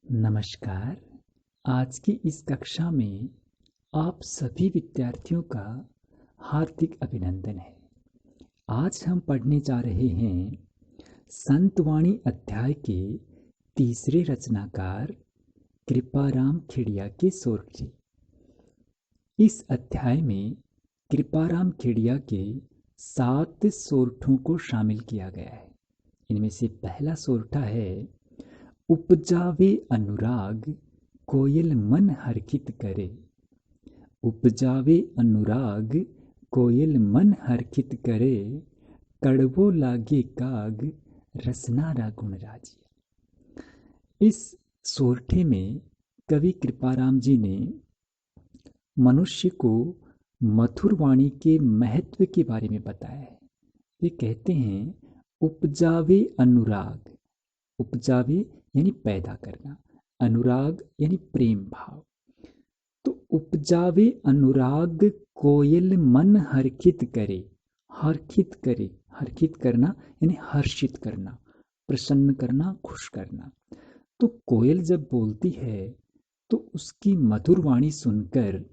नमस्कार। आज की इस कक्षा में आप सभी विद्यार्थियों का हार्दिक अभिनंदन है। आज हम पढ़ने जा रहे हैं संतवाणी अध्याय के तीसरे रचनाकार कृपाराम खेड़िया के सोरठे। इस अध्याय में कृपाराम खेड़िया के 7 सोरठों को शामिल किया गया है। इनमें से पहला सोरठा है, उपजावे अनुराग कोयल मन हर्षित करे। उपजावे अनुराग कोयल मन हर्षित करे, कड़वो लागे काग रसनारा गुण राजिया। इस सोरठे में कवि कृपाराम जी ने मनुष्य को मधुर वाणी के महत्व के बारे में बताया है। वे कहते हैं, उपजावे अनुराग, उपजावे यानी पैदा करना, अनुराग यानी प्रेम भाव। तो उपजावे अनुराग कोयल मन हर्षित करे। हर्षित करे, हर्षित करना यानी हर्षित करना, प्रसन्न करना, खुश करना। तो कोयल जब बोलती है तो उसकी मधुर वाणी सुनकर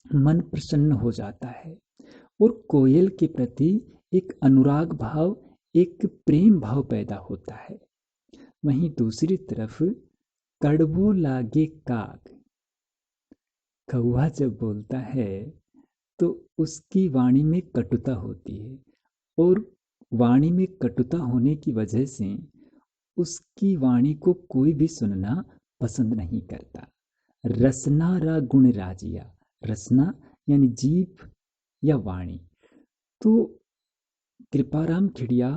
मन प्रसन्न हो जाता है और कोयल के प्रति एक अनुराग भाव, एक प्रेम भाव पैदा होता है। वहीं दूसरी तरफ कड़वो लागे काग, कौवा जब बोलता है तो उसकी वाणी में कटुता होती है और वाणी में कटुता होने की वजह से उसकी वाणी को कोई भी सुनना पसंद नहीं करता। रसना रा गुण राजिया, रसना यानी जीभ या वाणी। तो कृपाराम खेड़िया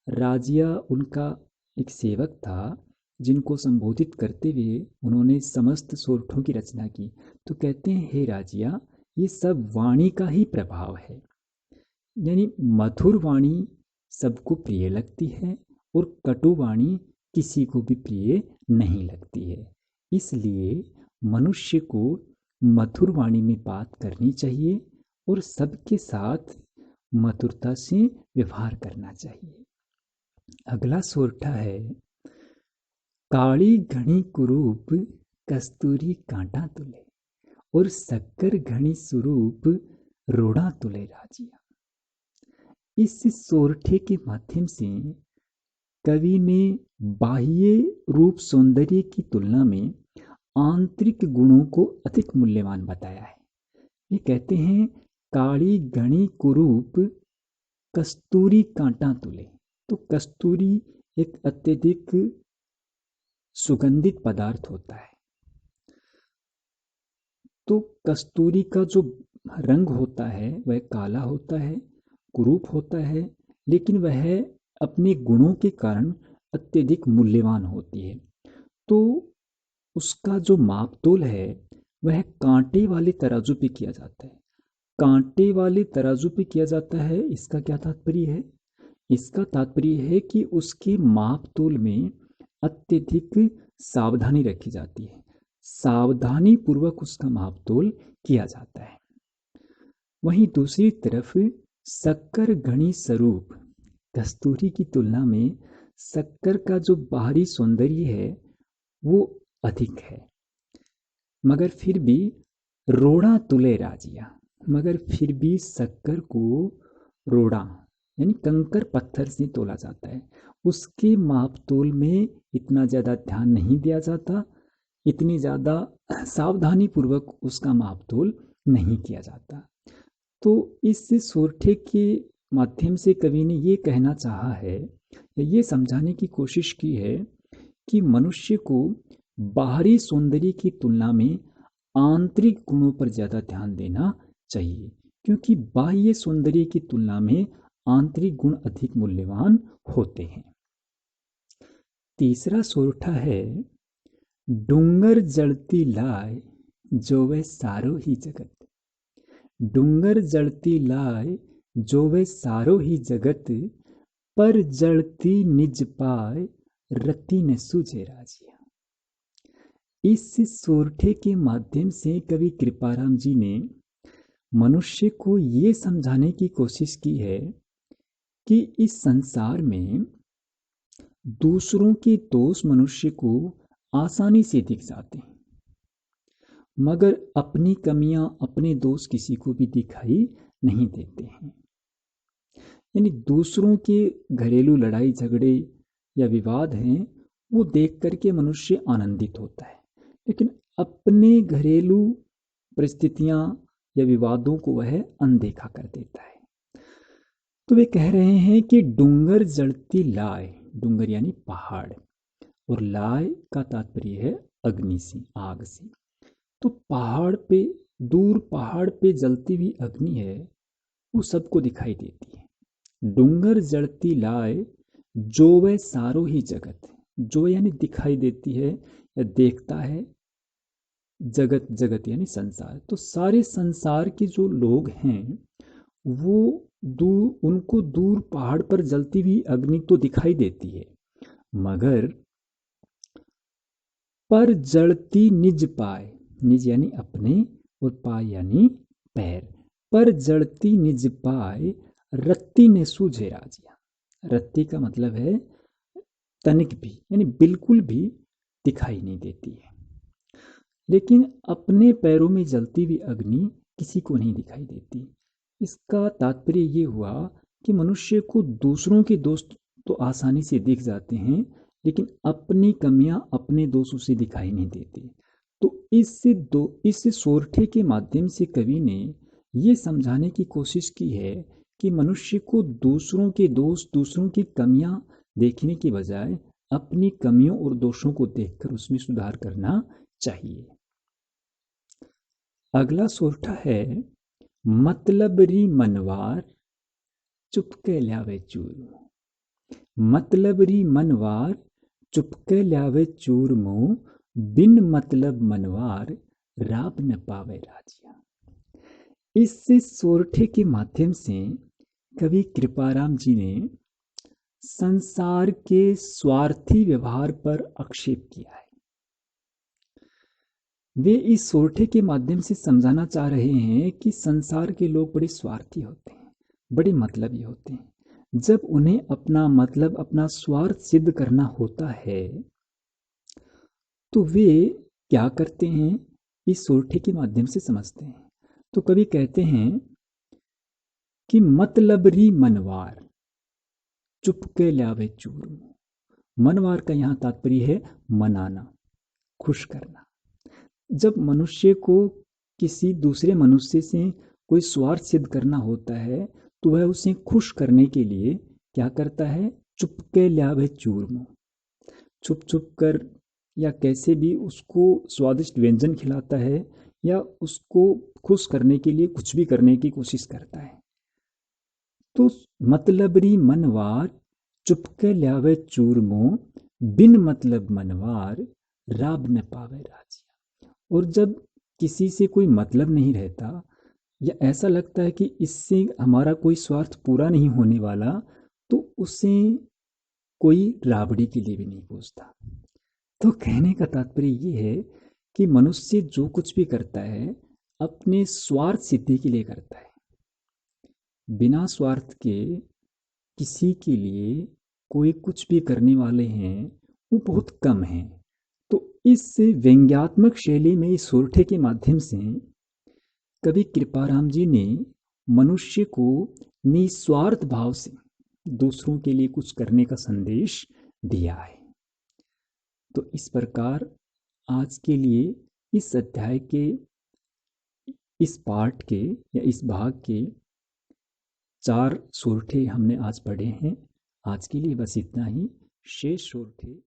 राजिया उनका एक सेवक था जिनको संबोधित करते हुए उन्होंने समस्त सोरठों की रचना की। तो कहते हैं, हे राजिया, ये सब वाणी का ही प्रभाव है। यानी मधुर वाणी सबको प्रिय लगती है और कटु वाणी किसी को भी प्रिय नहीं लगती है। इसलिए मनुष्य को मधुर वाणी में बात करनी चाहिए और सबके साथ मधुरता से व्यवहार करना चाहिए। अगला सोरठा है, काली घनी कुरूप कस्तूरी कांटा तुले और शक्कर घनी स्वरूप रोड़ा तुले राजिया। इस सोरठे के माध्यम से कवि ने बाह्य रूप सौंदर्य की तुलना में आंतरिक गुणों को अधिक मूल्यवान बताया है। ये कहते हैं, काली घनी कुरूप कस्तूरी कांटा तुले। तो कस्तूरी एक अत्यधिक सुगंधित पदार्थ होता है। तो कस्तूरी का जो रंग होता है वह काला होता है, कुरूप होता है, लेकिन वह अपने गुणों के कारण अत्यधिक मूल्यवान होती है। तो उसका जो मापतोल है वह कांटे वाले तराजू पे किया जाता है। कांटे वाले तराजू पे किया जाता है, इसका क्या तात्पर्य है? इसका तात्पर्य है कि उसके मापतोल में अत्यधिक सावधानी रखी जाती है, सावधानी पूर्वक उसका मापतोल किया जाता है। वहीं दूसरी तरफ शक्कर घनी स्वरूप, कस्तूरी की तुलना में शक्कर का जो बाहरी सौंदर्य है वो अधिक है, मगर फिर भी रोड़ा तुले राजिया, मगर फिर भी शक्कर को रोड़ा यानी कंकर पत्थर से तोला जाता है। उसके मापतोल में इतना ज़्यादा ध्यान नहीं दिया जाता, इतनी ज़्यादा सावधानी पूर्वक उसका मापतोल नहीं किया जाता। तो इस सोरठे के माध्यम से कवि ने ये कहना चाहा है, या ये समझाने की कोशिश की है कि मनुष्य को बाहरी सौंदर्य की तुलना में आंतरिक गुणों पर ज़्यादा ध्यान देना चाहिए, क्योंकि बाह्य सौंदर्य की तुलना में आंतरिक गुण अधिक मूल्यवान होते हैं। तीसरा सोरठा है, डूंगर जड़ती लाय जोवे सारो ही जगत। डूंगर जड़ती लाय जोवे सारो ही जगत, पर जड़ती निज पाय रति न सूझे राजिया। इस सोरठे के माध्यम से कवि कृपाराम जी ने मनुष्य को ये समझाने की कोशिश की है कि इस संसार में दूसरों के दोष मनुष्य को आसानी से दिख जाते हैं, मगर अपनी कमियां, अपने दोष किसी को भी दिखाई नहीं देते हैं। यानी दूसरों के घरेलू लड़ाई झगड़े या विवाद हैं, वो देख करके मनुष्य आनंदित होता है, लेकिन अपने घरेलू परिस्थितियां या विवादों को वह अनदेखा कर देता है। तो वे कह रहे हैं कि डूंगर जड़ती लाय, डूंगर यानी पहाड़, और लाय का तात्पर्य है अग्नि से, आग से। तो पहाड़ पे, दूर पहाड़ पे जलती हुई अग्नि है, वो सबको दिखाई देती है। डूंगर जड़ती लाय जो वह सारो ही जगत, जो यानी दिखाई देती है या देखता है, जगत, जगत यानी संसार। तो सारे संसार के जो लोग हैं वो उनको दूर पहाड़ पर जलती हुई अग्नि तो दिखाई देती है, मगर पर जड़ती निज पाए, निज यानी अपने और पाए यानी पैर, पर जड़ती निज पाए रत्ती ने सूझे राजिया। रत्ती का मतलब है तनिक भी, यानी बिल्कुल भी दिखाई नहीं देती है। लेकिन अपने पैरों में जलती हुई अग्नि किसी को नहीं दिखाई देती। इसका तात्पर्य ये हुआ कि मनुष्य को दूसरों के दोष तो आसानी से दिख जाते हैं, लेकिन अपनी कमियां, अपने दोष उसे दिखाई नहीं देते। तो इस सोरठे के माध्यम से कवि ने ये समझाने की कोशिश की है कि मनुष्य को दूसरों के दोष, दूसरों की कमियां देखने के बजाय अपनी कमियों और दोषों को देखकर उसमें सुधार करना चाहिए। अगला सोरठा है मतलब री मनवार चुपके ल्यावे चूरमो। मतलब री मनवार चुपके ल्यावे चूरमो, बिन मतलब मनवार राब न पावे राजिया। इस सोरठे के माध्यम से कवि कृपाराम जी ने संसार के स्वार्थी व्यवहार पर आक्षेप किया है। वे इस सोरठे के माध्यम से समझाना चाह रहे हैं कि संसार के लोग बड़े स्वार्थी होते हैं, बड़े मतलबी होते हैं। जब उन्हें अपना मतलब, अपना स्वार्थ सिद्ध करना होता है तो वे क्या करते हैं, इस सोरठे के माध्यम से समझते हैं। तो कवि कहते हैं कि मतलबरी मनवार चुपके ल्यावे चूरमो। मनवार का यहाँ तात्पर्य है मनाना, खुश करना। जब मनुष्य को किसी दूसरे मनुष्य से कोई स्वार्थ सिद्ध करना होता है तो वह उसे खुश करने के लिए क्या करता है, चुपके ल्यावे चूरमो, छुप छुप कर या कैसे भी उसको स्वादिष्ट व्यंजन खिलाता है, या उसको खुश करने के लिए कुछ भी करने की कोशिश करता है। तो मतलबरी मनवार चुपके ल्यावे चूरमो, बिन मतलब मनवार राब न पावे राजिया। और जब किसी से कोई मतलब नहीं रहता या ऐसा लगता है कि इससे हमारा कोई स्वार्थ पूरा नहीं होने वाला, तो उसे कोई राबड़ी के लिए भी नहीं पूछता। तो कहने का तात्पर्य ये है कि मनुष्य जो कुछ भी करता है अपने स्वार्थ सिद्धि के लिए करता है। बिना स्वार्थ के किसी के लिए कोई कुछ भी करने वाले हैं वो बहुत कम हैं। तो इस व्यंग्यात्मक शैली में, इस सोरठे के माध्यम से कवि कृपाराम जी ने मनुष्य को निस्वार्थ भाव से दूसरों के लिए कुछ करने का संदेश दिया है। तो इस प्रकार आज के लिए इस अध्याय के, इस पाठ के या इस भाग के 4 सोरठे हमने आज पढ़े हैं। आज के लिए बस इतना ही। शेष सोरठे